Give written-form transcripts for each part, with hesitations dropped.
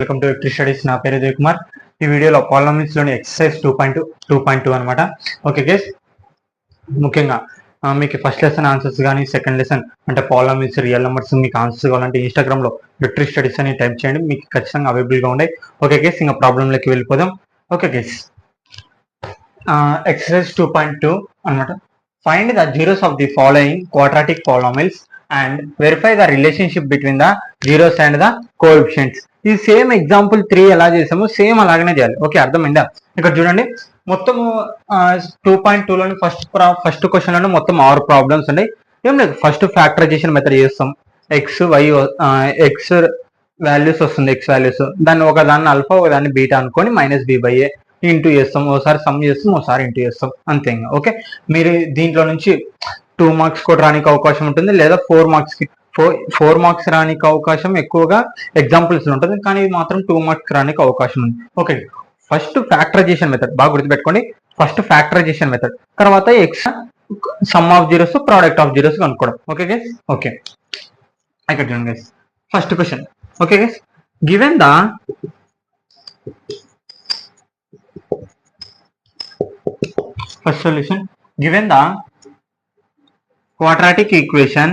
Welcome to electric studies. నా పేరు దేవ్ కుమార్. ఈ వీడియోలో పాలినామియల్స్ లోని ఎక్సర్సైజ్ 2.2 అనమాట. ఓకే గైస్, ముఖ్యంగా మీకు ఫస్ట్ లెసన్ ఆన్సర్స్ కానీ సెకండ్ లెసన్ అంటే పాలినామియల్స్ రియల్ నెంబర్స్ మీకు ఆన్సర్స్ కావాలంటే ఇన్స్టాగ్రామ్ లో ఎలక్ట్రిక్ స్టడీస్ అని టైప్ చేయండి, మీకు ఖచ్చితంగా అవైలబుల్ గా ఉన్నాయి. ఓకే గైస్, ఇంకా ప్రాబ్లంలోకి వెళ్ళిపోదాం. ఓకే గైస్, ఎక్సర్సైజ్ 2.2 అనమాట. Find the zeros of the following quadratic polynomials and verify the relationship between the zeros and the coefficients. ఈ సేమ్ ఎగ్జాంపుల్ 3 ఎలా చేసామో సేమ్ అలాగనే చేయాలి. ఓకే, అర్థమైందా? ఇక్కడ చూడండి, మొత్తము 2.2 లోని ఫస్ట్ క్వశ్చన్ లోనే మొత్తం 6 ప్రాబ్లమ్స్ ఉన్నాయి. ఏం లేదు, ఫస్ట్ ఫ్యాక్టరైజేషన్ మెథడ్ చేస్తాం. ఎక్స్ ఎక్స్ వాల్యూస్ వస్తుంది, ఎక్స్ వాల్యూస్, దాన్ని ఒకదాన్ని ఆల్ఫా ఒకదాన్ని బీటా అనుకొని -b/a ఇంటూ చేస్తాం. ఒకసారి సమ్ చేస్తాం, ఒకసారి ఇంటూ చేస్తాం, అంతే. ఓకే, మీరు దీంట్లో నుంచి 2 మార్క్స్ కూడా రానికి అవకాశం ఉంటుంది, లేదా 4 మార్క్స్ రానికి అవకాశం ఎక్కువగా ఎగ్జాంపుల్స్ ఉంటుంది, కానీ ఇది మాత్రం 2 మార్క్స్ రానికి అవకాశం ఉంది. ఓకే, ఫస్ట్ ఫ్యాక్టరైజేషన్ మెథడ్ బాగా గుర్తుపెట్టుకోండి. ఫస్ట్ ఫ్యాక్టరైజేషన్ మెథడ్, తర్వాత x sum of zeros product of zeros కనుక్కోవడం. ఓకే గైస్, ఓకే ఇక్కడ చూడండి guys, first question. Okay guys, given the first solution, given the quadratic equation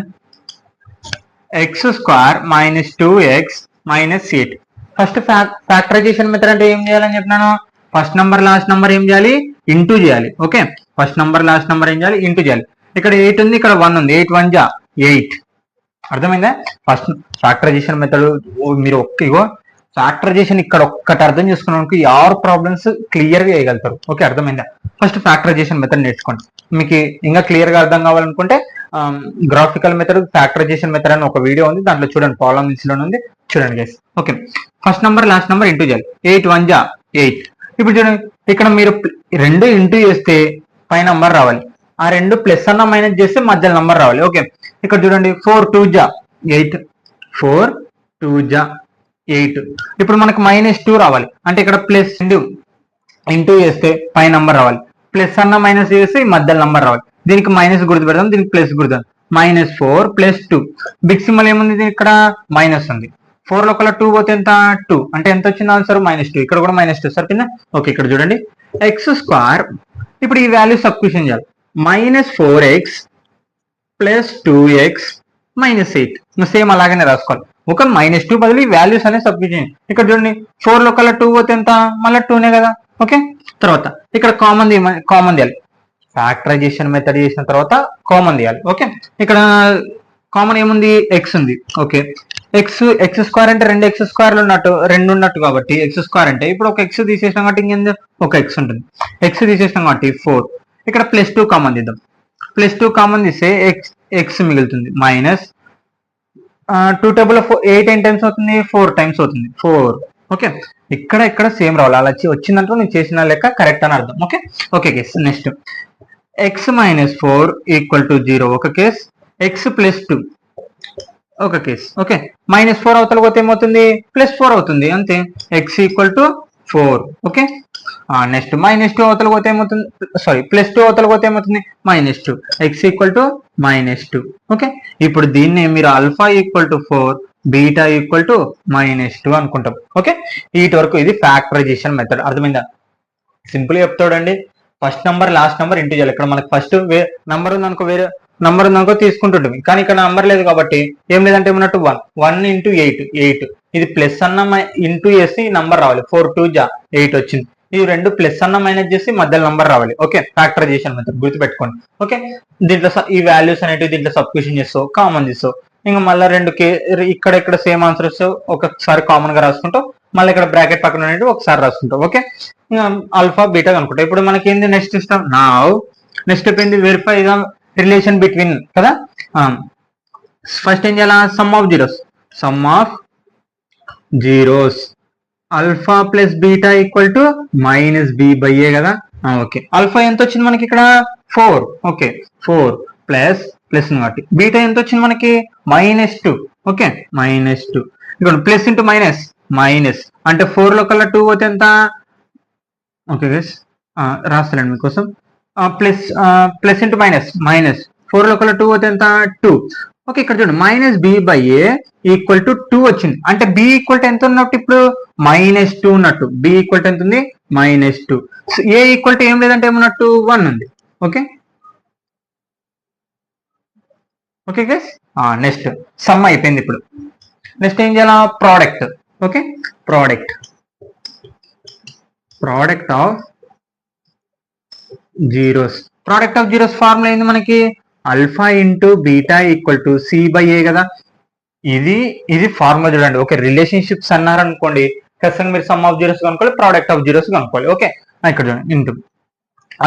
x square minus 2x minus 8. First factorization method అంటే ఏం చేయాలని చెప్పినాను? First number last number ఏం చేయాలి? Into చేయాలి. Okay, first number last number ఏం చేయాలి? Into చేయాలి. ఇక్కడ 8 ఉంది, ఇక్కడ 1 ఉంది. 8 1 జా 8. అర్థమైందా? ఫస్ట్ ఫ్యాక్టరైజేషన్ మెథడ్ మీరు ఇగో ఫ్యాక్టరైజేషన్ ఇక్కడ ఒక్కటి అర్థం చేసుకున్నానికి 6 ప్రాబ్లమ్స్ క్లియర్ గా వేయగలుగుతారు. ఓకే, అర్థమైందా? ఫస్ట్ ఫ్యాక్టరైజేషన్ మెథడ్ నేర్చుకోండి. మీకు ఇంకా క్లియర్ గా అర్థం కావాలనుకుంటే గ్రాఫికల్ మెథడ్, ఫ్యాక్టరైజేషన్ మెథడ్ అని ఒక వీడియో ఉంది, దాంట్లో చూడండి, పాలినామియల్స్ లో ఉంది, చూడండి guys. Okay, first number last number into చేయాలి. 8 1 జా 8. ఇప్పుడు చూడండి, ఇక్కడ మీరు 2 ఇంటూ చేస్తే పై నంబర్ రావాలి, ఆ 2 ప్లస్ అన్న మైనస్ చేస్తే మధ్య నంబర్ రావాలి. ఓకే, ఇక్కడ చూడండి, 4 2 జా 8, 4 2 జా 8. ఇప్పుడు మనకు -2 రావాలి, అంటే ఇక్కడ ప్లస్ ఇంటూ చేస్తే పై నంబర్ రావాలి, ప్లస్ అన్న మైనస్ చేస్తే మధ్య నంబర్ రావాలి. దీనికి మైనస్ గుర్తు పెడదాం, దీనికి ప్లస్ గుర్తు పెడదాం. -4 + 2, బిగ్ సింబల్ ఏముంది? ఇక్కడ మైనస్ ఉంది. 4 లో 2 పోతే ఎంత? 2, అంటే ఎంత వచ్చింది ఆన్సర్? -2. ఇక్కడ కూడా -2 సరిపోయిందా? ఓకే, ఇక్కడ చూడండి, ఎక్స్ స్క్వేర్, ఇప్పుడు ఈ వాల్యూ సబ్స్టిట్యూషన్ చేయాలి. -4x + 2x - 8. సేమ్ అలాగనే రాసుకోవాలి. ఒక -2 బదులు ఈ వాల్యూస్ అనేది సబ్స్టిట్యూషన్. ఇక్కడ చూడండి, 4 లో 2 పోతే ఎంత? మళ్ళీ 2నే కదా. ఓకే, తర్వాత ఇక్కడ కామన్ తీయాలి. ఫ్యాక్టరైజేషన్ మెథడ్ చేసిన తర్వాత కామన్ తీయాలి. ఓకే, ఇక్కడ కామన్ ఏముంది? ఎక్స్ ఉంది. ఓకే, ఎక్స్ స్క్వేర్ అంటే 2 ఎక్స్ స్క్వేర్లు ఉన్నట్టు, 2 ఉన్నట్టు కాబట్టి ఎక్స్ స్క్వేర్ అంటే ఇప్పుడు ఒక ఎక్స్ తీసేసినాం కాబట్టి ఇంకేంది? ఒక ఎక్స్ ఉంటుంది. ఎక్స్ తీసేసినాం కాబట్టి 4. ఇక్కడ +2 కామన్ తీద్దాం. +2 కామన్ తీస్తే ఎక్స్ మిగులుతుంది. -2 టేబుల్ 8 ఎన్ని టైమ్స్ అవుతుంది? 4 టైమ్స్ అవుతుంది. 4. ఓకే, ఇక్కడ సేమ్ రావాలి. అలా వచ్చిందంటే నేను చేసిన లెక్క కరెక్ట్ అని అర్థం. Okay, okay case. Next x - 4 = 0 ఒక కేస్, x + 2 ఒక కేస్. ఓకే, -4 అవతల పోతే ఏమవుతుంది? +4 అవుతుంది, అంతే. x = 4. ఓకే, నెక్స్ట్ -2 అవతల పోతే ఏమవుతుంది? సారీ, +2 అవతల పోతే ఏమవుతుంది? -2. x = -2. ఓకే, ఇప్పుడు దీన్ని మీరు ఆల్ఫా = 4, బీటా = -2 అనుకుంటాం. ఓకే, వీటి వరకు ఇది ఫ్యాక్టరైజేషన్ మెథడ్. అర్థమైందా? సింపుల్ చెప్తాడండి. First number last number into చేయాలి. ఇక్కడ మనకు ఫస్ట్ నంబర్ ఉందనుకో, వేరే నంబర్ ఉందనుకో తీసుకుంటుంటుంది, కానీ ఇక్కడ నంబర్ లేదు కాబట్టి ఏం లేదంటే ఏమన్నట్టు 1 × 8. ఇది ప్లస్ అన్న ఇంటూ చేసి ఈ నంబర్ రావాలి. 4 2 జా 8 వచ్చింది. ఇది 2 ప్లస్ అన్న మైనస్ చేసి మధ్య నంబర్ రావాలి. ఓకే, ఫ్యాక్టరైజేషన్ మెథడ్ గుర్తుపెట్టుకోండి. ఓకే, దీంట్లో ఈ వాల్యూస్ అనేవి దీంట్లో సబ్స్టిట్యూషన్ చేస్తావు, కామన్ తీస్తావు. ఇంకా మళ్ళీ 2 ఇక్కడ సేమ్ ఆన్సర్ వస్తావు, ఒకసారి కామన్ గా రాసుకుంటావు, మళ్ళీ ఇక్కడ బ్రాకెట్ పక్కన అనేది ఒకసారి రాసుకుంటాం. ఓకే, ఆల్ఫా బీటా అనుకుంటాం. ఇప్పుడు మనకి ఏంది నెక్స్ట్ ఇష్టం? నెక్స్ట్ అయిపోయింది వెరిఫై ద రిలేషన్ బిట్వీన్ కదా. ఫస్ట్ ఏం చేయాలా? Some of zeros alpha plus beta = -b/a కదా. ఓకే, ఆల్ఫా ఎంత వచ్చింది మనకి ఇక్కడ? 4. ఓకే, 4 ప్లస్ కాబట్టి బీటా ఎంత వచ్చింది మనకి? -2. ఓకే, -2. ఇక్కడ ప్లస్ ఇంటూ మైనస్ అంటే 4 లో 2 పోతే ఎంత? ఓకే గైస్, రాస్తానండి మీకోసం. ప్లస్ ఇంటూ మైనస్ 4 లో 2 పోతే ఎంత? 2. ఓకే, ఇక్కడ చూడండి minus b by a equal to 2 వచ్చింది. అంటే బి ఈక్వల్ టు ఎంత ఉన్నట్టు ఇప్పుడు -2 ఉన్నట్టు. బి ఈక్వల్ టు ఎంత ఉంది -2. ఏ ఈక్వల్ టు ఏం లేదంటే ఏమన్నట్టు 1 ఉంది. Okay okay guys, next sum అయిపోయింది. ఇప్పుడు నెక్స్ట్ ఏం చేయాలా, product. Okay, product of zeros. Product of zeros formula ఏంది మనకి, alpha into beta equal to C by A కదా. ఇది ఫార్ములా చూడండి. ఓకే, రిలేషన్షిప్స్ అన్నారు అనుకోండి, ఖచ్చితంగా మీరు సమ్ ఆఫ్ జీరోస్ కనుక్కోవాలి, ప్రోడక్ట్ ఆఫ్ జీరోస్ కనుక్కోవాలి. ఓకే, ఇక్కడ చూడండి into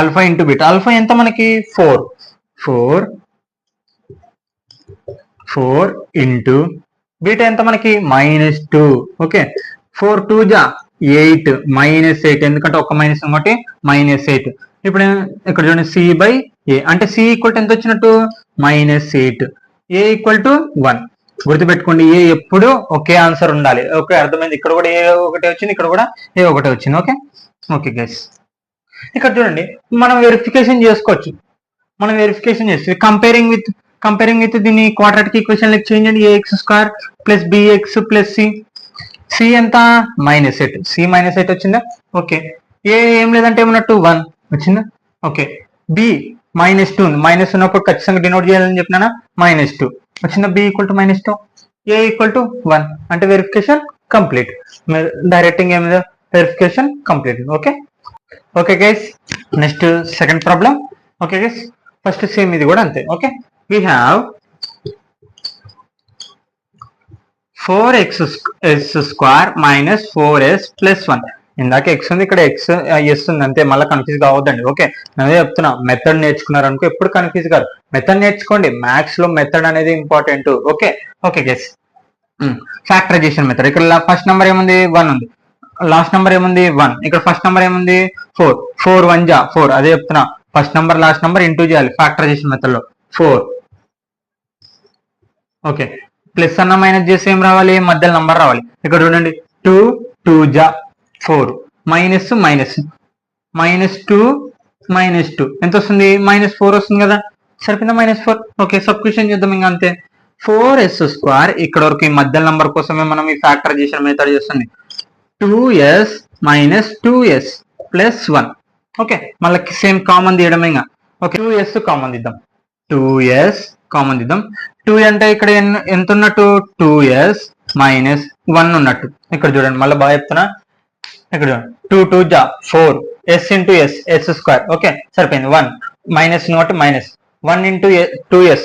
alpha into beta. Alpha ఎంత మనకి 4 ఇంటూ బీటా ఎంత మనకి -2. ఓకే, 4 2 జా 8 -8, ఎందుకంటే ఒక మైనస్ కాబట్టి -8. ఇప్పుడు ఇక్కడ చూడండి సి బై ఏ అంటే సి ఈక్వల్ టు ఎంత వచ్చినట్టు -8, ఏ ఈక్వల్ టు 1. గుర్తుపెట్టుకోండి, ఏ ఎప్పుడు ఒకే ఆన్సర్ ఉండాలి. ఓకే, అర్థమైంది. ఇక్కడ కూడా ఏ ఒకటే వచ్చింది, ఇక్కడ కూడా ఏ ఒకటే వచ్చింది. ఓకే ఓకే గైస్, ఇక్కడ చూడండి మనం వెరిఫికేషన్ చేసుకోవచ్చు. మనం వెరిఫికేషన్ చేస్తే కంపేరింగ్ విత్ దీన్ని క్వాడ్రాటిక్ ఈక్వేషన్ లెక్క చేంజ్ చేయండి. ax² plus bx plus C ఎంత -8, సి -8 వచ్చిందా. ఓకే, ఏ ఏం లేదంటే ఏమన్నట్టు 1 వచ్చిందా. ఓకే, బి -2 ఉంది. మైనస్ ఉన్నప్పుడు ఖచ్చితంగా డినోట్ చేయాలని చెప్పినా -2 వచ్చిందా. B equal to -2, a equal to 1 అంటే వెరిఫికేషన్ కంప్లీట్. డైరెక్టింగ్ ఏమి verification complete. Okay okay guys, next second problem. Okay guys, first same ఇది కూడా అంతే. Okay, we have 4x square minus 4s plus 1. ఇందాక x ఉంది, ఇక్కడ s ఉంది, అంతే. మళ్ళీ కన్ఫ్యూజ్ కావద్దండి. ఓకే, అదే చెప్తున్నా, మెథడ్ నేర్చుకున్నారు అనుకో ఎప్పుడు కన్ఫ్యూజ్ కాదు. మెథడ్ నేర్చుకోండి, మ్యాథ్స్ లో మెథడ్ అనేది important. Okay okay guys, factorization method. ఇక్కడ ఫస్ట్ నెంబర్ ఏముంది 1 ఉంది, లాస్ట్ నెంబర్ ఏముంది 1. ఇక్కడ ఫస్ట్ నెంబర్ ఏముంది 4 1 జా 4. అదే చెప్తున్నా, first number last number into చేయాలి ఫ్యాక్టరైజేషన్ మెథడ్ లో. 4 ఓకే, ప్లస్ అన్న మైనస్ చేసి ఏం రావాలి, మధ్యలో నంబర్ రావాలి. ఇక్కడ చూడండి 2 2 జా 4, మైనస్ -2 ఎంత వస్తుంది, -4 వస్తుంది కదా. సరిపోయిందా -4. ఓకే, సబ్స్టిట్యూషన్ చేద్దాం ఇంకా అంతే. 4s² ఇక్కడ వరకు ఈ మధ్య నంబర్ కోసమే మనం ఈ ఫ్యాక్టరైజేషన్ మెథడ్ చేస్తుంది. 2s - 2s plus 1. ఓకే, మళ్ళీ సేమ్ కామన్ తీయడం ఇంకా. ఓకే, 2s కామన్ తీద్దాం. 2s కామన్ తీద్దాం. 2 అంటే ఇక్కడ ఎంత ఉన్నట్టు 2s - 1 ఉన్నట్టు. ఇక్కడ చూడండి మళ్ళీ బాగా చెప్తున్నా. ఇక్కడ చూడండి 2 2 జా 4, s ఇంటూ s² ఓకే సరిపోయింది. 1 మైనస్ కాబట్టి -1 ఇంటూ 2s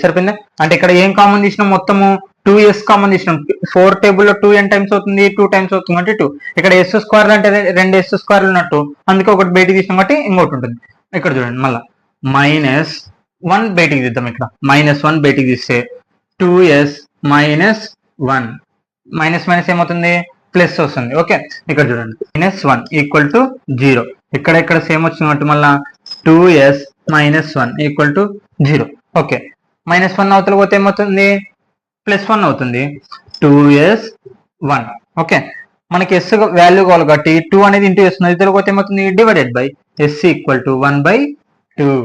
సరిపోయింది. అంటే ఇక్కడ ఏం కామన్ తీసినాం, మొత్తము 2s కామన్ తీసినాం. 4 టేబుల్లో 2 n టైమ్స్ అవుతుంది, 2 టైమ్స్ అవుతుంది అంటే 2. ఇక్కడ s² అంటే 2 s² ఉన్నట్టు, అందుకే ఒకటి బయటికి తీసినాం కాబట్టి ఇంకోటి ఉంటుంది. ఇక్కడ చూడండి మళ్ళీ -1 బయటికి తీద్దాం. ఇక్కడ -1 బయటికి తీస్తే 2s - 1 మైనస్ ఏమవుతుంది, ప్లస్ వస్తుంది. ఓకే, ఇక్కడ చూడండి -1 ఈక్వల్ టు 0. ఇక్కడ సేమ్ వచ్చినట్టు మళ్ళా 2s - 1 ఈక్వల్ టు 0. ఓకే, -1 అవతల పోతే ఏమవుతుంది, +1 అవుతుంది. 2s 1. ఓకే, మనకి s వాల్యూ కావాలి కాబట్టి 2 అనేది ఇంటూ s అవతల పోతే ఏమవుతుంది, divided by s equal to 1/2.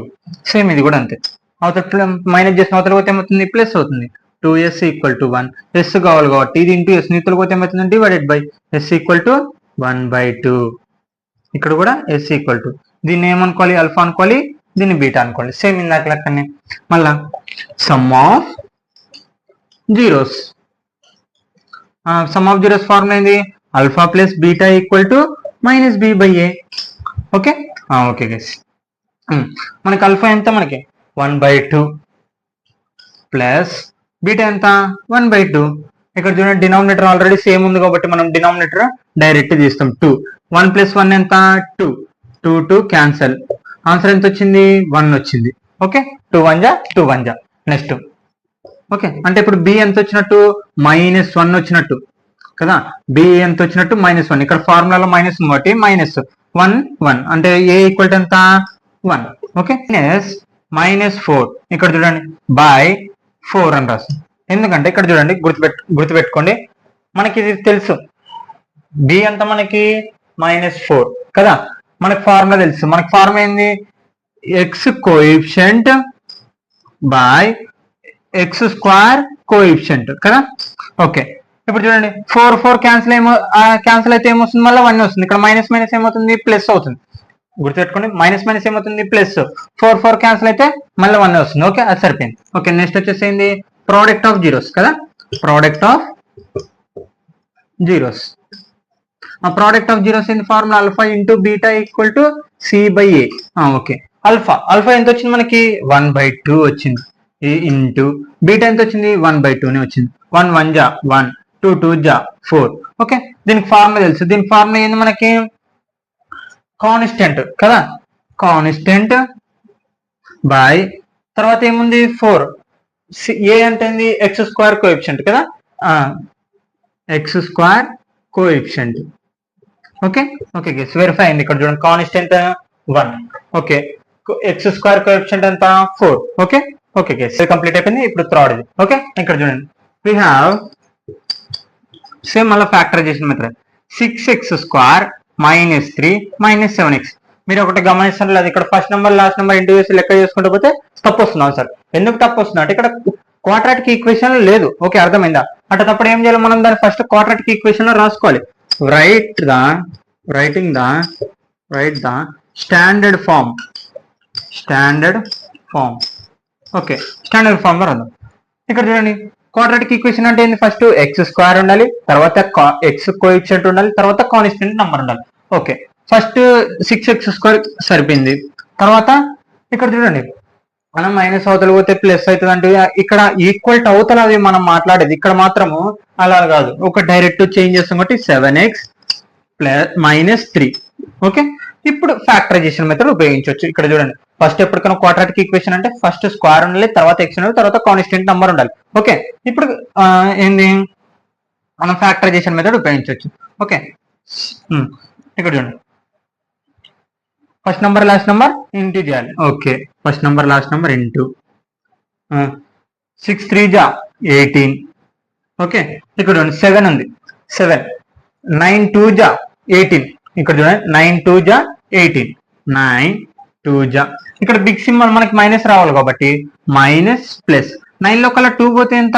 Same ఇది కూడా అంతే. అవతల మైనస్ చేసిన అవతల పోతే ఏమవుతుంది, ప్లస్ అవుతుంది. 2s ఈక్వల్ టు 1, s కావాలి కాబట్టి ఇది ఇంటూ s నీతులు పోతే ఏమవుతుంది, divided by s equal to 1/2. ఇక్కడ కూడా s ఈక్వల్ టు, దీన్ని ఏమనుకోవాలి, ఆల్ఫా అనుకోవాలి, దీన్ని బీటా అనుకోవాలి. సేమ్ ఇందాక లెక్కనే. మళ్ళా sum of zeros. Sum of zeros formula ఏంది, alpha plus beta equal to -b/a. Okay okay guys, మనకి ఆల్ఫా ఎంత, మనకి 1/2 ప్లస్ బీటా ఎంత 1/2. ఇక్కడ చూడండి డినామినేటర్ ఆల్రెడీ సేమ్ ఉంది కాబట్టి మనం డినామినేటర్ డైరెక్ట్ తీస్తాం. 2 1 + 1 ఎంత 2, 2 2 క్యాన్సల్. ఆన్సర్ ఎంత వచ్చింది, 1 వచ్చింది. ఓకే, 2 1 జా. నెక్స్ట్ ఓకే, అంటే ఇప్పుడు బి ఎంత వచ్చినట్టు, -1 వచ్చినట్టు కదా. బి ఎంత వచ్చినట్టు -1. ఇక్కడ ఫార్ములాలో మైనస్ కాబట్టి -1 1 అంటే ఏ ఈక్వల్ టు ఎంత 1. ఓకే, -4 ఇక్కడ చూడండి బై 4 అని రాస్తాం. ఎందుకంటే ఇక్కడ చూడండి గుర్తుపెట్టుకోండి, మనకి ఇది తెలుసు బి అంత మనకి -4 కదా. మనకి ఫార్ములా తెలుసు. మనకి ఫార్ములా ఏంది, x coefficient by X square coefficient కదా. ఓకే, ఇప్పుడు చూడండి 4 4 క్యాన్సిల్ అయితే ఏమొస్తుంది, మళ్ళీ 1 వస్తుంది. ఇక్కడ మైనస్ మైనస్ ఏమవుతుంది, ప్లస్ అవుతుంది. గుర్తుపెట్టుకోండి, మైనస్ మైనస్ ఏమవుతుంది, ప్లస్. 4 4 క్యాన్సిల్ అయితే మళ్ళీ 1 వస్తుంది. ఓకే, అది సరిపోయింది. ఓకే, నెక్స్ట్ వచ్చేసి ఏంది, ప్రోడక్ట్ ఆఫ్ జీరోస్ కదా. ప్రోడక్ట్ ఆఫ్ జీరోస్, ఆ ప్రోడక్ట్ ఆఫ్ జీరోస్ ఏంది, formula alpha into beta equal to C by A. Okay, alpha ఎంత వచ్చింది మనకి, 1/2 వచ్చింది. ఇంటూ బీటా ఎంత వచ్చింది, 1/2 వచ్చింది. 1 1 జా 1, 2 2 జా 4. ఓకే, దీనికి ఫార్ములా తెలుసు. దీని ఫార్ములా ఏంది మనకి, కాన్స్టెంట్ కదా. కాన్స్టెంట్ బై తర్వాత ఏముంది 4. ఏ అంటే ఎక్స్ స్క్వేర్ కోఎఫిషియంట్ కదా, X square coefficient. Okay okay guess verify అయింది. ఇక్కడ చూడండి, constant 1. Okay, X square coefficient ఎంత 4. ఓకే ఓకే గెస్ కంప్లీట్ అయిపోయింది. ఇప్పుడు థర్డ్ ఇది. ఓకే, ఇక్కడ చూడండి, we have సేమ్ మళ్ళీ factorization method. 6x square minus 3 minus 7x. మీరు ఒకటి గమనిస్తారు, అది ఇక్కడ first number last number into చేసి లెక్క చేసుకుంటూ పోతే తప్పు వస్తుంది సార్. ఎందుకు తప్పు వస్తుంది అంటే ఇక్కడ క్వాడ్రాటిక్ ఈక్వేషన్ లేదు. ఓకే, అర్థమైందా. అంటే తప్పుడు ఏం చేయాలి, మనం దాన్ని ఫస్ట్ క్వాడ్రాటిక్ ఈక్వేషన్ లో రాసుకోవాలి. Write the standard form. Okay, standard form లో రాద్దాం. ఇక్కడ చూడండి, క్వాడ్రాటిక్ ఈక్వేషన్ అంటే ఏంది, ఫస్ట్ ఎక్స్ స్క్వేర్ ఉండాలి, తర్వాత ఎక్స్ కోఎఫిషియంట్ ఉండాలి, తర్వాత కాన్స్టెంట్ నంబర్ ఉండాలి. ఓకే, ఫస్ట్ 6x స్క్వేర్ సరిపోయింది. తర్వాత ఇక్కడ చూడండి, మనం మైనస్ అవతల పోతే ప్లస్ అవుతుంది అంటే ఇక్కడ ఈక్వల్ అవతల అది మనం మాట్లాడేది. ఇక్కడ మాత్రము అలా కాదు, ఒక డైరెక్ట్ చేంజ్ చేస్తాం కాబట్టి 7x మైనస్ 3. ఓకే, ఇప్పుడు ఫ్యాక్టరైజేషన్ మెథడ్ ఉపయోగించవచ్చు. ఇక్కడ చూడండి, ఫస్ట్ ఎప్పటికైనా క్వాడ్రాటిక్ ఈక్వేషన్ అంటే ఫస్ట్ స్క్వేర్ ఉండాలి, తర్వాత ఎక్స్ ఉండాలి, తర్వాత కాన్స్టెంట్ నంబర్ ఉండాలి. ఓకే, ఇప్పుడు ఏంది, మనం ఫ్యాక్టరైజేషన్ మెథడ్ ఉపయోగించవచ్చు. ఓకే, ఇక్కడ చూడండి, first number last number into చేయాలి. Okay, first number last number into 6 3 జా 18. ఓకే, ఇక్కడ చూడండి 7 ఉంది, 7 9 2 జా 18. ఇక్కడ చూడండి 9 2 జా 18, 9 2 జా. ఇక్కడ బిగ్ సింబల్ మనకి మైనస్ రావాలి కాబట్టి మైనస్ ప్లస్. 9 లో కల్లా 2 పోతే ఎంత,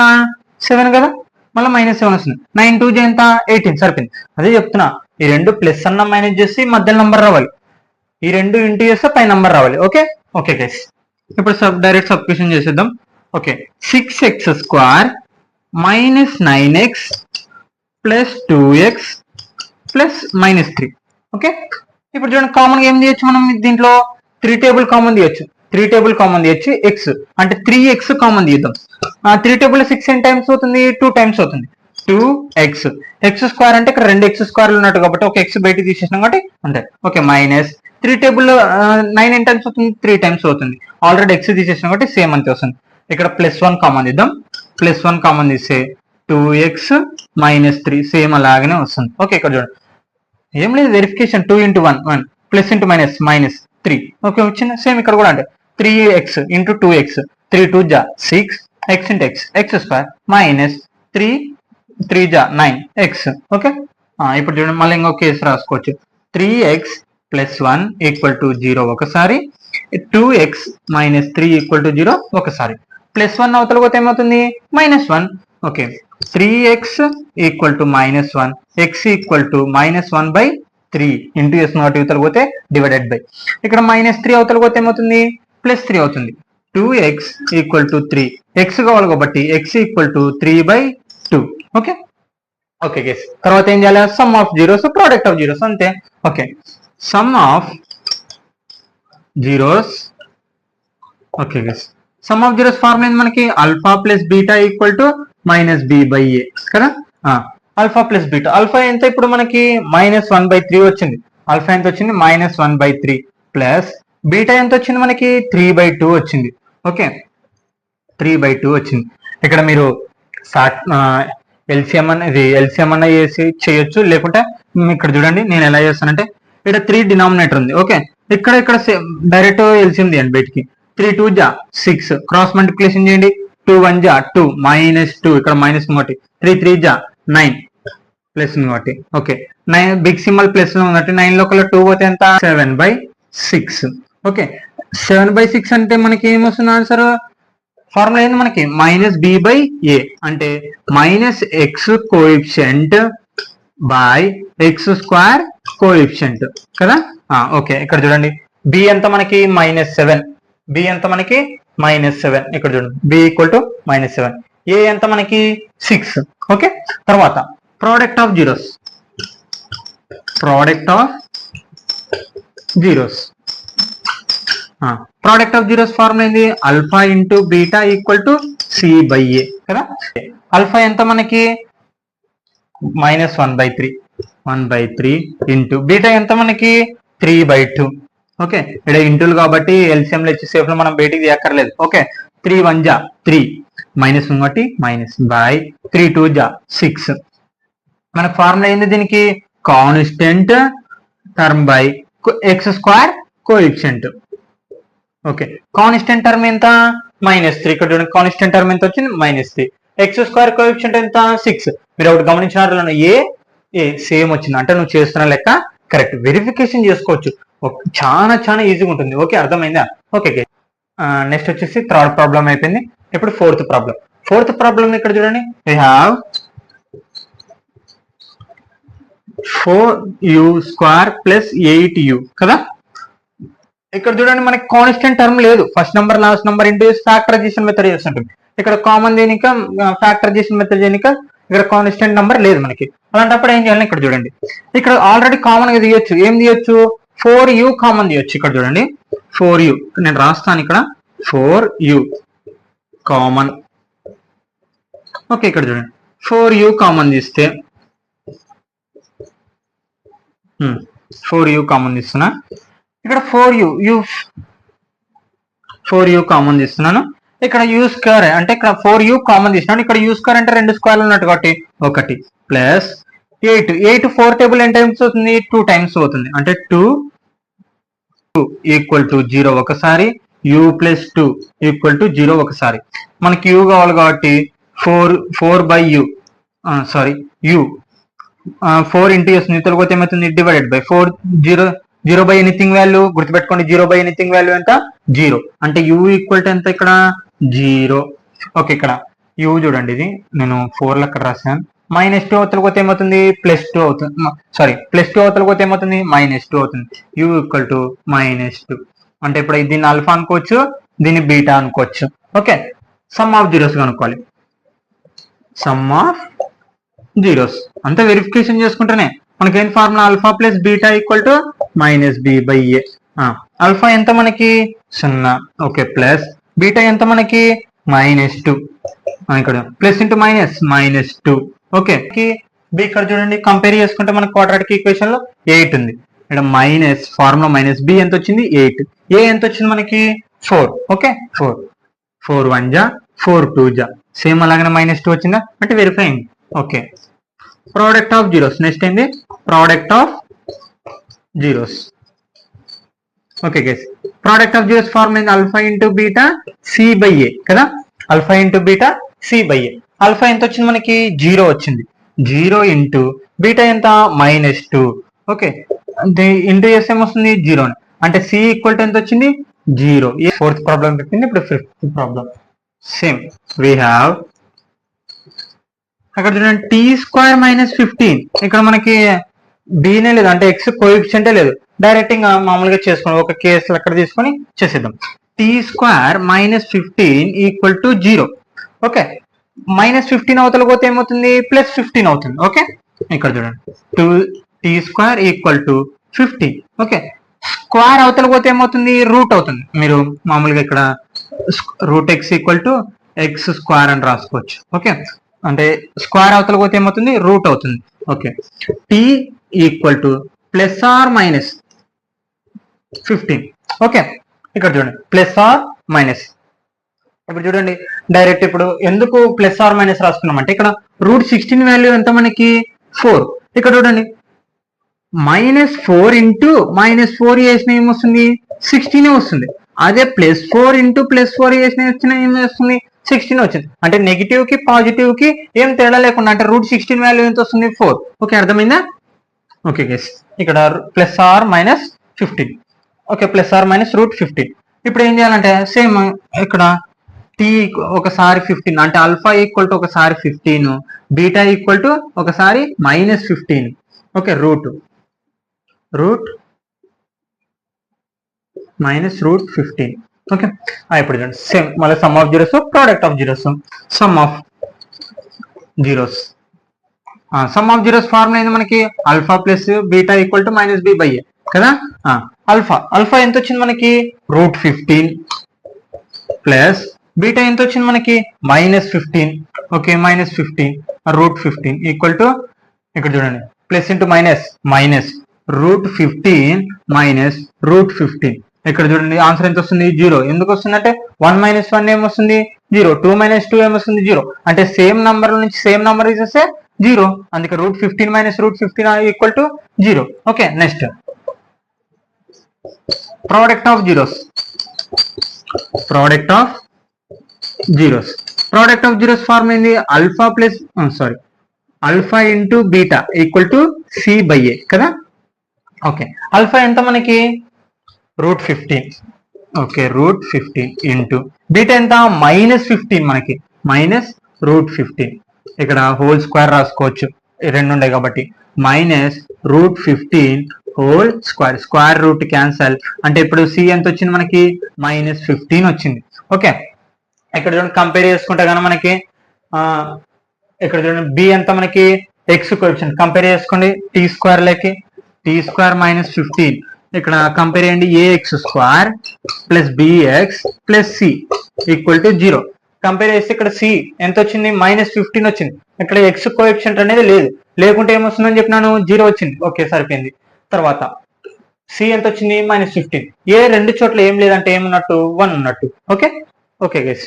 7 కదా, మళ్ళీ మైనస్ 7 వస్తుంది. 9 2 జా ఎంత, 18. సరిపోయింది. అదే చెప్తున్నా, ఈ రెండు ప్లస్ అన్న మైనస్ చేసి మధ్య నంబర్ రావాలి, ఈ రెండు ఇంటూ చేస్తే పై నంబర్ రావాలి. ఓకే ఓకే గైస్, ఇప్పుడు డైరెక్ట్ సబ్స్టిట్యూషన్ చేసేద్దాం. Okay, 6x square minus 9x plus 2x plus minus 3. Okay, ఇప్పుడు చూడండి, కామన్ గా ఏం చేయొచ్చు మనం దీంట్లో, 3 టేబుల్ కామన్ తీయచ్చు. 3 టేబుల్ కామన్ తీయచ్చు, ఎక్స్ అంటే 3x కామన్ తీద్దాం. 3 టేబుల్ 6 ఎన్ని టైమ్స్ అవుతుంది, 2 టైమ్స్ అవుతుంది. 2x ఎక్స్ స్క్వేర్ అంటే ఇక్కడ 2 ఎక్స్ స్క్వేర్లు ఉన్నట్టు కాబట్టి ఒక ఎక్స్ బయట తీసేసినాం కాబట్టి అంతే. ఓకే, మైనస్ 3 టేబుల్ 9 ఎన్ని టైమ్స్ అవుతుంది, 3 టైమ్స్ అవుతుంది. ఆల్రెడీ ఎక్స్ తీసేసినాం కాబట్టి సేమ్ అంతే వస్తుంది. ఇక్కడ +1 కామన్ తీద్దాం. +1 కామన్ తీస్తే 2x మైనస్ 3 సేమ్ అలాగనే వస్తుంది. ఓకే, ఇక్కడ చూడండి, ఏం లేదు, verification. 2 × 1 1 plus into minus minus 3. Okay, వచ్చింది. సేమ్ ఇక్కడ కూడా అంటే 3x ఇంటూ 2x, 3 2 జా 6, x into x square minus 3 3 జా 9x. ఓకే, ఇప్పుడు చూడండి, మళ్ళీ ఇంకో కేసు రాసుకోవచ్చు. 3x ప్లస్ 1 ఈక్వల్ టు 0 ఒకసారి, 2x మైనస్ 3 ఈక్వల్ టు 0 ఒకసారి. +1 అవతల పోతే ఏమవుతుంది, -1. Okay, 3x equal to -1, x equal to -1/3 into చేసిన వాటి అవతల పోతే డివైడెడ్ బై. ఇక్కడ -3 అవతల పోతే ఏమవుతుంది, +3 అవుతుంది. 2x ఈక్వల్ టు 3, x కావాలి కాబట్టి x equal to 3/2. Okay okay guys. తర్వాత ఏం చేయాలి, sum of zeros product of zeros అంతే. Okay, sum of zeros. Okay guys, sum of zeros formula ఏంది మనకి, alpha plus beta equal to -b/a కదా. Alpha plus beta, alpha ఎంత ఇప్పుడు మనకి -1/3 వచ్చింది. ఆల్ఫా ఎంత వచ్చింది, -1/3 ప్లస్ బీటా ఎంత వచ్చింది మనకి, 3/2 వచ్చింది. ఓకే, 3/2 వచ్చింది. ఇక్కడ మీరు ఎల్సిఎం అన్న చేసి చేయొచ్చు, లేకుంటే ఇక్కడ చూడండి నేను ఎలా చేస్తానంటే, ఇక్కడ 3 డినామినేటర్ ఉంది. ఓకే, ఇక్కడ డైరెక్ట్ ఎల్సిఎం తీయండి బయటికి. 3 2 జా 6 క్రాస్ మల్టిప్లికేషన్ చేయండి. 2 1 జా 2 -2 ఇక్కడ మైనస్ ఇంకోటి, 3 3 జా 9 ప్లస్ ఇంకోటి. ఓకే, 9 బిగ్ సింబల్ ప్లస్ ఉన్నట్టు 9 లో కల్లా 2 పోతే ఎంత, 7/6. ఓకే, 7/6 అంటే మనకి ఏమొస్తుంది ఆన్సర్, ఫార్ములా ఏంది మనకి మైనస్ బి బై ఏ అంటే minus X coefficient by X square coefficient కదా. ఓకే ఇక్కడ చూడండి బి ఎంత మనకి -7, బి ఎంత మనకి -7, ఇక్కడ చూడండి బి ఈక్వల్ టు -7, ఏ ఎంత మనకి 6. ఓకే తర్వాత product of zeros, product of zeros, product of zeros formula ఏంది alpha into beta equal to C by A కదా. ఆల్ఫా ఎంత మనకి -1/3 ఇంటూ బీటా ఎంత మనకి 3/2. ఓకే ఇక్కడ ఇంటూలు కాబట్టి ఎల్సిఎంలు హెచ్సిఎఫ్ లో మనం బయటికి తీయక్కర్లేదు. ఓకే 3 1 జా 3 మైనస్ ఒకటి మైనస్ బై 3 2 జా 6. మన ఫార్ములా ఏంది దీనికి constant term by X square coefficient. Okay constant term ఎంత -3, ఇక్కడ చూడండి కాన్స్టెంట్ టర్మ్ ఎంత వచ్చింది -3, ఎక్స్ స్క్వేర్ కోఎఫిషియంట్ ఎంత 6. మీరు ఒకటి గమనించినారు ఏ సేమ్ వచ్చింది అంటే నువ్వు చేస్తున్న లెక్క కరెక్ట్. వెరిఫికేషన్ చేసుకోవచ్చు, చాలా చాలా ఈజీగా ఉంటుంది. ఓకే అర్థమైందా. ఓకే నెక్స్ట్ వచ్చేసి థర్డ్ ప్రాబ్లం అయిపోయింది. ఇప్పుడు ఫోర్త్ ప్రాబ్లం. ఫోర్త్ ప్రాబ్లం ఇక్కడ చూడండి we have 4u² plus 8u కదా. ఇక్కడ చూడండి మనకి కాన్స్టెంట్ టర్మ్ లేదు, first number last number into factorization method చేస్తుంటుంది. ఇక్కడ కామన్ దేనిక ఫ్యాక్టరైజేషన్ మెథడ్ దేనిక ఇక్కడ కాన్స్టెంట్ నెంబర్ లేదు మనకి. అలాంటప్పుడు ఏం చేయాలి ఇక్కడ చూడండి ఇక్కడ ఆల్రెడీ కామన్ గా తీయొచ్చు. ఏం తీయొచ్చు 4u కామన్ తీయొచ్చు. ఇక్కడ చూడండి 4u నేను రాస్తాను ఇక్కడ 4u కామన్. ఓకే ఇక్కడ చూడండి 4u కామన్ తీస్తే 4u కామన్ తీస్తున్నా. ఇక్కడ 4u కామన్ తీస్తున్నాను. ఇక్కడ యూ స్క్వేర్ అంటే ఇక్కడ 4u కామన్ తీసినాను. ఇక్కడ యూ స్క్వేర్ అంటే 2 స్క్వేర్లు ఉన్నట్టు కాబట్టి 1 ప్లస్ 8 4 టేబుల్ ఎన్ని టైమ్స్ అవుతుంది 2 టైమ్స్ అవుతుంది అంటే 2 ఈక్వల్ టు 0 ఒకసారి, u ప్లస్ 2 ఈక్వల్ టు 0 ఒకసారి. మనకి u కావాలి కాబట్టి 4 by u sorry u 4 into వస్తుంది, తెలుగుతే ఏమవుతుంది divided by 4 0 by anything value గుర్తుపెట్టుకోండి. 0 బై ఎనీథింగ్ వాల్యూ ఎంత 0 అంటే u ఈక్వల్ టు ఎంత ఇక్కడ 0. ఓకే ఇక్కడ u చూడండి ఇది నేను 4 లో అక్కడ రాశాను. -2 అవతల పోతే ఏమవుతుంది +2 అవుతుంది, సారీ +2 అవతల పోతే ఏమవుతుంది -2 అవుతుంది. u ఈక్వల్ టు -2 అంటే ఇప్పుడు దీన్ని ఆల్ఫా అనుకోవచ్చు, దీన్ని బీటా అనుకోవచ్చు. ఓకే సమ్ ఆఫ్ జీరోస్ కనుక్కోవాలి. సమ్ ఆఫ్ జీరోస్ అంతా వెరిఫికేషన్ చేసుకుంటేనే మనకేం formula alpha plus beta equal to -b by A. Alpha ఎంత మనకి 0 ఓకే ప్లస్ బీటా ఎంత మనకి -2 ఇక్కడ ప్లస్ ఇంటూ -2. ఓకే బి ఇక్కడ చూడండి కంపేర్ చేసుకుంటే మనకి క్వాడ్రాటిక్ ఈక్వేషన్ లో 8 ఉంది. ఇక్కడ మైనస్ ఫార్ములా -b ఎంత వచ్చింది 8, ఏ ఎంత వచ్చింది మనకి 4. ఓకే 4 1 జా 4 2 జా సేమ్ అలాగనే -2 వచ్చిందా అంటే వెరిఫై అయింది. Okay product of zeros. Next ఏంది product of zeros. Okay guys product of zeros form ఏంది alpha into beta C by A కదా. Alpha into beta C by A. Alpha ఎంత వచ్చింది మనకి 0 వచ్చింది, 0 ఇంటూ బీటా ఎంత -2. ఓకే ఇంటూ చేస్తే ఏమొస్తుంది 0 అంటే సి ఈక్వల్ టు ఎంత వచ్చింది 0. ఫోర్త్ ప్రాబ్లం చెప్పింది. ఇప్పుడు fifth problem same we have అక్కడ చూడండి t² -15. ఇక్కడ మనకి బీనే లేదు అంటే ఎక్స్ కోఎఫిషియంటే లేదు, డైరెక్ట్ గా మామూలుగా చేసుకోండి. ఒక కేసు అక్కడ తీసుకొని చేసేద్దాం. t² -15 equal to 0. ఓకే -15 అవతల పోతే ఏమవుతుంది +15 అవుతుంది. ఓకే ఇక్కడ చూడండి t² equal to 15. Okay square అవతల పోతే ఏమవుతుంది రూట్ అవుతుంది. మీరు మామూలుగా ఇక్కడ √x ఈక్వల్ టు x² అని రాసుకోవచ్చు. ఓకే అంటే స్క్వేర్ అవతల పోతే ఏమవుతుంది రూట్ అవుతుంది. Okay t equal to +or-15. Okay ఇక్కడ చూడండి +or-. ఇప్పుడు చూడండి డైరెక్ట్ ఇప్పుడు ఎందుకు +or- రాసుకున్నాం అంటే ఇక్కడ √16 వాల్యూ ఎంత మనకి 4. ఇక్కడ చూడండి -4 ఇంటూ -4 వేసిన ఏమొస్తుంది 16 వస్తుంది. అదే +4 ఇంటూ +4 వేసిన ఏమి వస్తుంది 16 వచ్చింది. అంటే నెగిటివ్ కి పాజిటివ్ కి ఏం తేడా లేకుండా అంటే √16 వాల్యూ ఎంత వస్తుంది 4. ఓకే అర్థమైందా. ఓకే గైస్ ఇక్కడ +or-15. Okay +or-15. ఇప్పుడు ఏం చేయాలంటే సేమ్ ఇక్కడ టీ ఒకసారి 15 అంటే ఆల్ఫా ఈక్వల్ టు ఒకసారి 15, బీటా ఈక్వల్ టు ఒకసారి -15. Okay, route -√15. ఓకే, ఇప్పుడు చూడండి సేమ్ మళ్ళీ some of zeros, product of zeros. Sum of zeros formula ఏంది మనకి? Alpha plus beta equal to -b/a కదా. ఆల్ఫా ఎంత వచ్చింది మనకి? √15 ప్లస్ బీటా ఎంత వచ్చింది మనకి? -15. ఓకే, -15 √15 ఈక్వల్ టు ఇక్కడ చూడండి ప్లస్ ఇంటూ మైనస్ √15 -√15. ఇక్కడ చూడండి ఆన్సర్ ఎంత వస్తుంది? 0. ఎందుకు వస్తుంది అంటే 1 - 1 ఏమొస్తుంది? 0. 2 - 2 ఏమొస్తుంది? 0. అంటే సేమ్ నంబర్ నుంచి సేమ్ నంబర్ తీసేస్తే 0. అందుకే √15 -√15 equal to 0. Okay, next product of zeros. Product of zeros form ఏంది? Alpha into beta equal to c/a కదా. ఓకే, ఆల్ఫా ఎంత మనకి? √15. ఓకే, √15 ఇంటూ బీటా ఎంత? -15 మనకి, -√15. ఇక్కడ హోల్ స్క్వేర్ రాసుకోవచ్చు, రెండు ఉండే కాబట్టి. -√15 whole square, square root cancel. అంటే ఇప్పుడు సి ఎంత వచ్చింది మనకి? -15 వచ్చింది. ఓకే, ఇక్కడ చూడండి కంపేర్ చేసుకుంటే కనుక మనకి ఇక్కడ చూడండి బి ఎంత మనకి? ఎక్స్ కోఎఫిషియంట్ కంపేర్ చేసుకోండి t² లేకి, t² -15. ఇక్కడ కంపేర్ చేయండి ax² plus bx plus c equal to 0. Compare చేస్తే ఇక్కడ సి ఎంత వచ్చింది? -15 వచ్చింది. ఇక్కడ ఎక్స్ కోఎఫిషియంట్ అనేది లేదు, లేకుంటే ఏమొస్తుందని చెప్పినాను? 0 వచ్చింది. ఓకే, సరిపోయింది. తర్వాత సి ఎంత వచ్చింది? -15. ఏ రెండు చోట్ల ఏం లేదంటే ఏమున్నట్టు? 1 ఉన్నట్టు. Okay guys,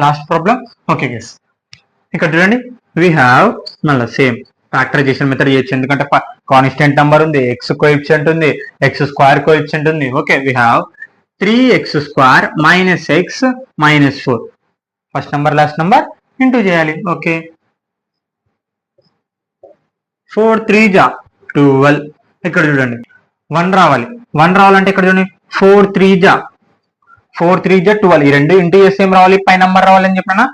last problem. Okay guys, ఇక్కడ చూడండి వీ హ్యావ్ మళ్ళీ సేమ్ ఫ్యాక్టరైజేషన్ మెథడ్ చేయొచ్చు, ఎందుకంటే కాన్స్టెంట్ నెంబర్ ఉంది, ఎక్స్ కోఎఫిషియంట్ ఉంది, x² కోఎఫిషియంట్ ఉంది. Okay, we have 3x² - x -4. First number last number into చేయాలి. ఓకే, 4 3 12. ఇక్కడ చూడండి 1 రావాలి. 1 రావాలంటే ఇక్కడ చూడండి 4 3 12. ఈ రెండు ఇంటూ చేస్తే ఏం రావాలి? పై నెంబర్ రావాలని చెప్పినా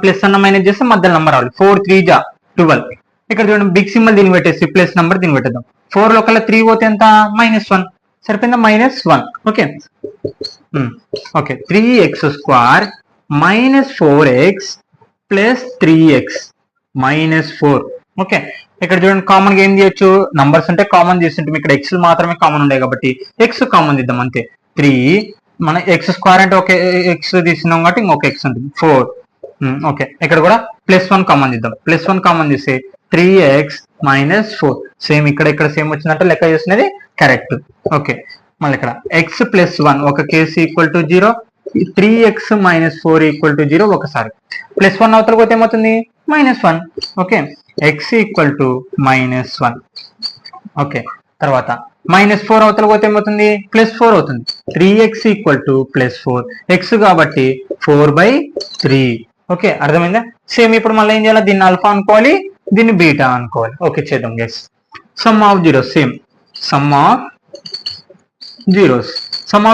ప్లస్ అన్న మైనస్ చేస్తే మధ్యలో నెంబర్ రావాలి. 4 3 12. ఇక్కడ చూడండి బిగ్ సింబల్ దీన్ని పెట్టేసి ప్లస్ నెంబర్ దీన్ని పెట్టేద్దాం. 4 లోకల్లా 3 పోతే ఎంత? -1. సరిపోయిందా? -1. Okay, 3x² -4x plus 3x -4. Okay, ఇక్కడ చూడండి కామన్ గా ఏం చేయొచ్చు? నంబర్స్ అంటే కామన్ చేస్తుంటాం. ఇక్కడ ఎక్స్ మాత్రమే కామన్ ఉండే కాబట్టి ఎక్స్ కామన్ తీద్దాం అంతే. 3 మన x² అంటే ఒక ఎక్స్ తీసుకున్నాం కాబట్టి ఇంకొక ఎక్స్ ఉంటుంది 4. ఓకే, ఇక్కడ కూడా +1 కామన్ తీద్దాం. +1 కామన్ తీస్తే 3x -4. సేమ్ ఇక్కడ సేమ్ వచ్చినట్టు లెక్క చేసినది కరెక్ట్. ఓకే, మళ్ళీ ఇక్కడ x +1 ఒక case equal to 0, 3x -4 equal to 0 ఒకసారి. +1 అవతల పోతే ఏమవుతుంది? -1. Okay, x equal to -1. Okay, తర్వాత -4 అవతల పోతే ఏమవుతుంది? +4 అవుతుంది. 3x ఈక్వల్ టు +4, x కాబట్టి 4/3. ఓకే, అర్థమైందా? సేమ్ ఇప్పుడు మళ్ళీ ఏం చేయాలి? దీన్ని ఆల్ఫా అనుకోవాలి, దీన్ని బీటా అనుకోవాలి. ఓకే, చేద్దాం guys. Sum of zeros same. Sum of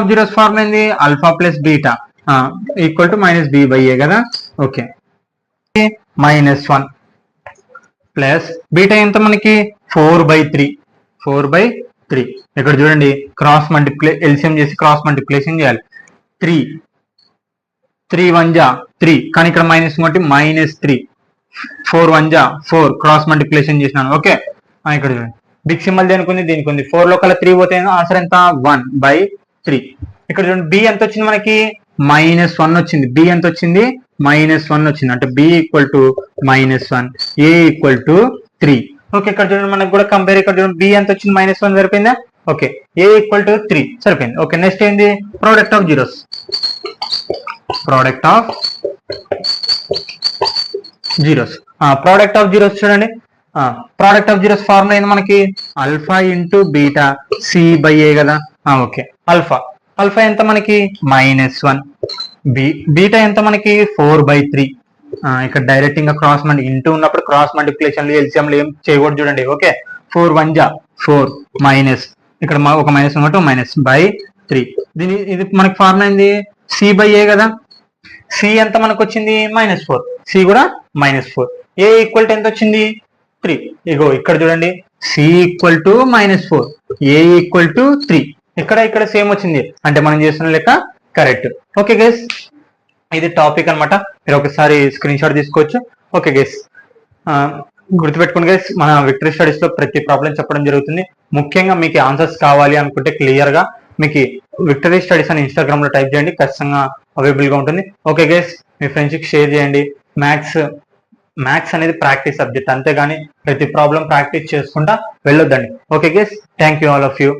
zeros form ఏంది? Alpha plus beta equal to -b/a కదా. ఓకే, -1 ప్లస్ బీటా ఎంత మనకి? 4/3. ఇక్కడ చూడండి క్రాస్ మల్టిప్లై, ఎల్సిఎం చేసి క్రాస్ మల్టిప్లికేషన్ చేయాలి. 3 1 3, కానీ ఇక్కడ మైనస్ కాబట్టి -3. 4 1 4 క్రాస్ మల్టిప్లికేషన్ చేసినాను. ఓకే, ఇక్కడ చూడండి బిగ్ సింబల్ దీనికి ఉంది. 4 లోకల్లా 3 పోతే ఆన్సర్ ఎంత? 1/3. ఇక్కడ చూడండి బి ఎంత వచ్చింది మనకి? -1 వచ్చింది. బి ఎంత వచ్చింది? -1 వచ్చింది. అంటే b equal to -1, a equal to 3. Okay, ఇక్కడ చూడండి మనకు కూడా కంపేర్. ఇక్కడ చూడండి బి ఎంత వచ్చింది? -1 సరిపోయిందా? ఓకే, ఏ ఈక్వల్ టు 3 సరిపోయింది. ఓకే, నెక్స్ట్ ఏంది? Product of zeros. Product of zeros చూడండి. ప్రోడక్ట్ ఆఫ్ జీరోస్ ఫార్ములా ఏంది మనకి? ఆల్ఫా ఇంటూ బీటా c/a కదా. ఓకే, ఆల్ఫా ఎంత మనకి? -1. బీటా ఎంత మనకి? 4/3. ఇక్కడ డైరెక్ట్ ఇంకా క్రాస్ ఇంటూ ఉన్నప్పుడు క్రాస్ మల్టిప్లికేషన్ ఎల్సిఎంలు ఏం చేయకూడదు చూడండి. ఓకే, 4 1 4 మైనస్, ఇక్కడ ఒక -1 -/3. ఇది మనకి ఫార్ములా ఏంది? c/a కదా. సి ఎంత మనకు వచ్చింది -4, సి కూడా -4. ఏ ఈక్వల్ టు ఎంత వచ్చింది 3. ఇగో ఇక్కడ చూడండి c equal to -4, a equal to 3. ఇక్కడ సేమ్ వచ్చింది అంటే మనం చేస్తున్న లెక్క కరెక్ట్. ఓకే గైస్, ఇది టాపిక్ అన్నమాట. మీరు ఒకసారి స్క్రీన్ షాట్ తీసుకోవచ్చు. ఓకే గైస్, గుర్తుపెట్టుకోండి గైస్, మన విక్టరీ స్టడీస్ లో ప్రతి ప్రాబ్లం చెప్పడం జరుగుతుంది. ముఖ్యంగా మీకు ఆన్సర్స్ కావాలి అనుకుంటే క్లియర్ గా మీకు విక్టరీ స్టడీస్ అని ఇన్స్టాగ్రామ్ లో టైప్ చేయండి, ఖచ్చితంగా అవైలబుల్ గా ఉంటుంది. ఓకే గైస్, మీ ఫ్రెండ్స్ కి షేర్ చేయండి. మ్యాథ్స్ అనేది ప్రాక్టీస్ సబ్జెక్ట్, అంతేగాని ప్రతి ప్రాబ్లం ప్రాక్టీస్ చేసుకుంటా వెళ్ళొద్దండి. Okay guys, thank you all of you.